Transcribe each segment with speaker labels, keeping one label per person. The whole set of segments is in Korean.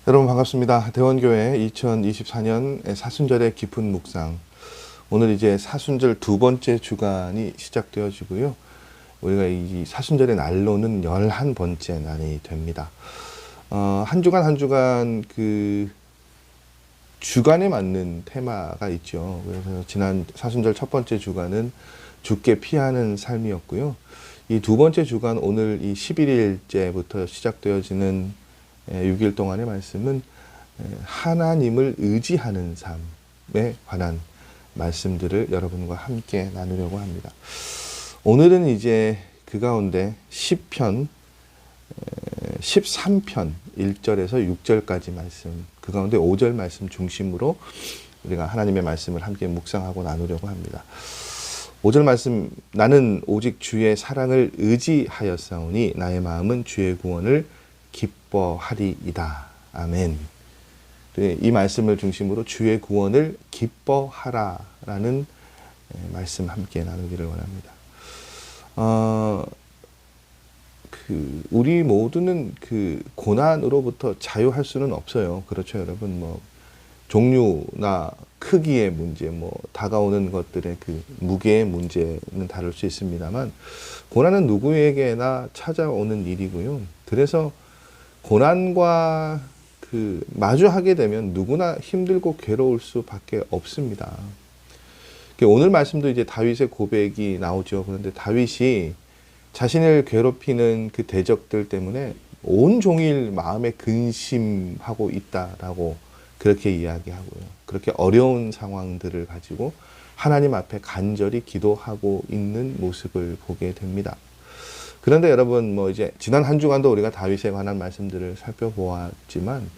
Speaker 1: 여러분 반갑습니다. 대원교회 2024년 사순절의 깊은 묵상. 오늘 이제 사순절 두 번째 주간이 시작되어지고요. 우리가 이 사순절의 날로는 11번째 날이 됩니다. 한 주간 한 주간 그 주간에 맞는 테마가 있죠. 그래서 지난 사순절 첫 번째 주간은 주께 피하는 삶이었고요. 이 두 번째 주간 오늘 이 11일째부터 시작되어지는 6일 동안의 말씀은 하나님을 의지하는 삶에 관한 말씀들을 여러분과 함께 나누려고 합니다. 오늘은 이제 그 가운데 시편 13편 1절에서 6절까지 말씀, 그 가운데 5절 말씀 중심으로 우리가 하나님의 말씀을 함께 묵상하고 나누려고 합니다. 5절 말씀, 나는 오직 주의 사랑을 의지하였사오니 나의 마음은 주의 구원을 기뻐하리이다. 아멘. 이 말씀을 중심으로 주의 구원을 기뻐하라라는 말씀 함께 나누기를 원합니다. 우리 모두는 그 고난으로부터 자유할 수는 없어요. 그렇죠, 여러분. 종류나 크기의 문제, 다가오는 것들의 그 무게의 문제는 다를 수 있습니다만, 고난은 누구에게나 찾아오는 일이고요. 그래서 고난과 마주하게 되면 누구나 힘들고 괴로울 수밖에 없습니다. 오늘 말씀도 이제 다윗의 고백이 나오죠. 그런데 다윗이 자신을 괴롭히는 그 대적들 때문에 온종일 마음에 근심하고 있다라고 그렇게 이야기하고요. 그렇게 어려운 상황들을 가지고 하나님 앞에 간절히 기도하고 있는 모습을 보게 됩니다. 그런데 여러분, 이제 지난 한 주간도 우리가 다윗에 관한 말씀들을 살펴보았지만,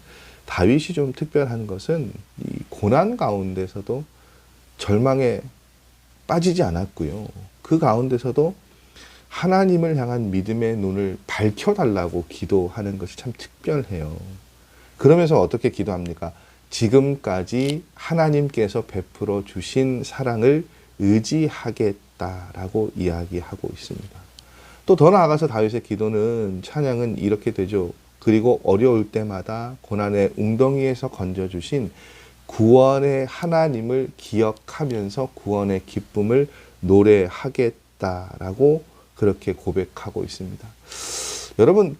Speaker 1: 다윗이 좀 특별한 것은 이 고난 가운데서도 절망에 빠지지 않았고요. 그 가운데서도 하나님을 향한 믿음의 눈을 밝혀달라고 기도하는 것이 참 특별해요. 그러면서 어떻게 기도합니까? 지금까지 하나님께서 베풀어 주신 사랑을 의지하겠다라고 이야기하고 있습니다. 또 더 나아가서 다윗의 기도는, 찬양은 이렇게 되죠. 그리고 어려울 때마다 고난의 웅덩이에서 건져주신 구원의 하나님을 기억하면서 구원의 기쁨을 노래하겠다라고 그렇게 고백하고 있습니다. 여러분,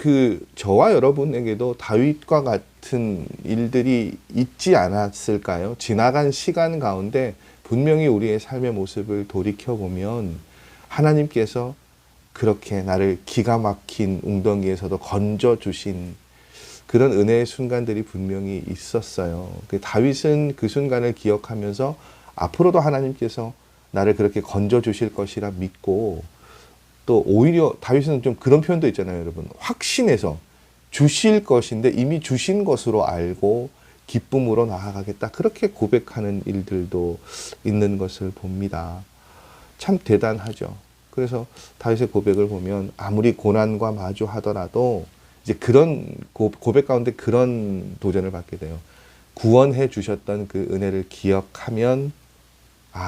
Speaker 1: 저와 여러분에게도 다윗과 같은 일들이 있지 않았을까요? 지나간 시간 가운데 분명히 우리의 삶의 모습을 돌이켜보면 하나님께서 그렇게 나를 기가 막힌 웅덩이에서도 건져주신 그런 은혜의 순간들이 분명히 있었어요. 다윗은 그 순간을 기억하면서 앞으로도 하나님께서 나를 그렇게 건져주실 것이라 믿고, 또 오히려 다윗은 좀 그런 표현도 있잖아요, 여러분. 확신해서 주실 것인데 이미 주신 것으로 알고 기쁨으로 나아가겠다. 그렇게 고백하는 일들도 있는 것을 봅니다. 참 대단하죠. 그래서 다윗의 고백을 보면 아무리 고난과 마주하더라도 이제 그런 고백 가운데 그런 도전을 받게 돼요. 구원해 주셨던 그 은혜를 기억하면,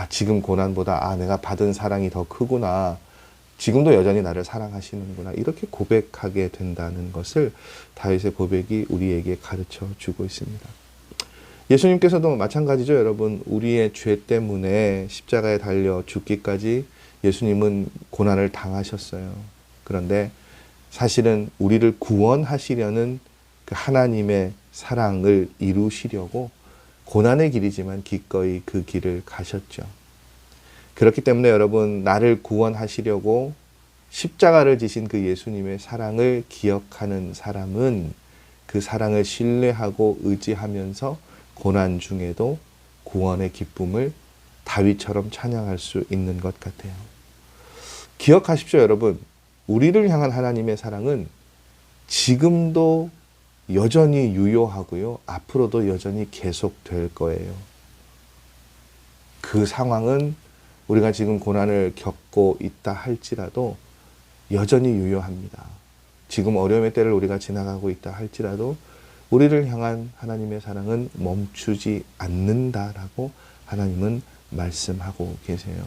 Speaker 1: 지금 고난보다 내가 받은 사랑이 더 크구나. 지금도 여전히 나를 사랑하시는구나. 이렇게 고백하게 된다는 것을 다윗의 고백이 우리에게 가르쳐 주고 있습니다. 예수님께서도 마찬가지죠, 여러분. 우리의 죄 때문에 십자가에 달려 죽기까지 예수님은 고난을 당하셨어요. 그런데 사실은 우리를 구원하시려는 그 하나님의 사랑을 이루시려고 고난의 길이지만 기꺼이 그 길을 가셨죠. 그렇기 때문에 여러분, 나를 구원하시려고 십자가를 지신 그 예수님의 사랑을 기억하는 사람은 그 사랑을 신뢰하고 의지하면서 고난 중에도 구원의 기쁨을 다윗처럼 찬양할 수 있는 것 같아요. 기억하십시오, 여러분. 우리를 향한 하나님의 사랑은 지금도 여전히 유효하고요. 앞으로도 여전히 계속될 거예요. 그 상황은 우리가 지금 고난을 겪고 있다 할지라도 여전히 유효합니다. 지금 어려움의 때를 우리가 지나가고 있다 할지라도 우리를 향한 하나님의 사랑은 멈추지 않는다라고 하나님은 말씀하고 계세요.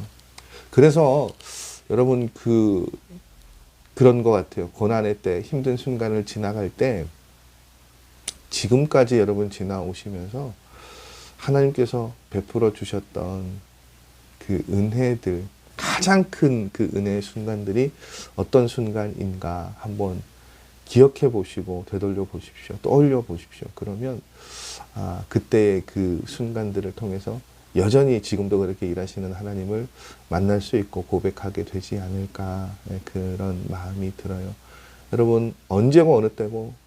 Speaker 1: 그래서 여러분, 그런 것 같아요. 고난의 때, 힘든 순간을 지나갈 때 지금까지 여러분 지나오시면서 하나님께서 베풀어 주셨던 그 은혜들, 가장 큰 그 은혜의 순간들이 어떤 순간인가 한번 기억해 보시고 되돌려 보십시오. 떠올려 보십시오. 그러면 그때의 그 순간들을 통해서 여전히 지금도 그렇게 일하시는 하나님을 만날 수 있고 고백하게 되지 않을까, 그런 마음이 들어요. 여러분, 언제고 어느 때고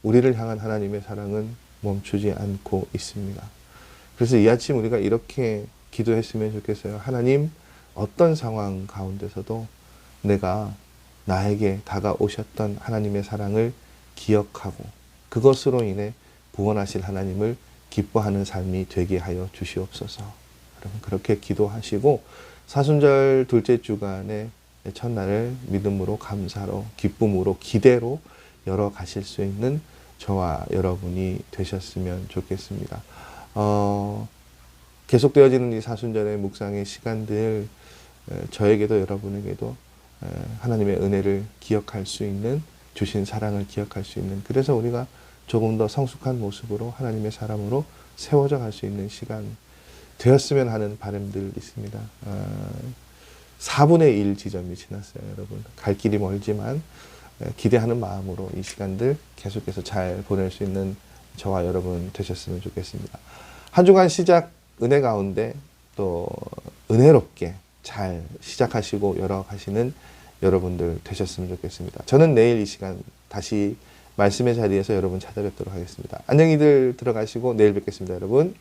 Speaker 1: 우리를 향한 하나님의 사랑은 멈추지 않고 있습니다. 그래서 이 아침 우리가 이렇게 기도했으면 좋겠어요. 하나님, 어떤 상황 가운데서도 내가 나에게 다가오셨던 하나님의 사랑을 기억하고 그것으로 인해 구원하실 하나님을 기뻐하는 삶이 되게 하여 주시옵소서. 여러분, 그렇게 기도하시고 사순절 둘째 주간의 첫날을 믿음으로, 감사로, 기쁨으로, 기대로 열어가실 수 있는 저와 여러분이 되셨으면 좋겠습니다. 계속되어지는 이 사순절의 묵상의 시간들, 저에게도 여러분에게도 하나님의 은혜를 기억할 수 있는, 주신 사랑을 기억할 수 있는, 그래서 우리가 조금 더 성숙한 모습으로 하나님의 사람으로 세워져 갈 수 있는 시간 되었으면 하는 바람들 있습니다. 4분의 1 지점이 지났어요, 여러분. 갈 길이 멀지만 기대하는 마음으로 이 시간들 계속해서 잘 보낼 수 있는 저와 여러분 되셨으면 좋겠습니다. 한 주간 시작 은혜 가운데 또 은혜롭게 잘 시작하시고 열어가시는 여러분들 되셨으면 좋겠습니다. 저는 내일 이 시간 다시 말씀의 자리에서 여러분 찾아뵙도록 하겠습니다. 안녕히들 들어가시고 내일 뵙겠습니다, 여러분.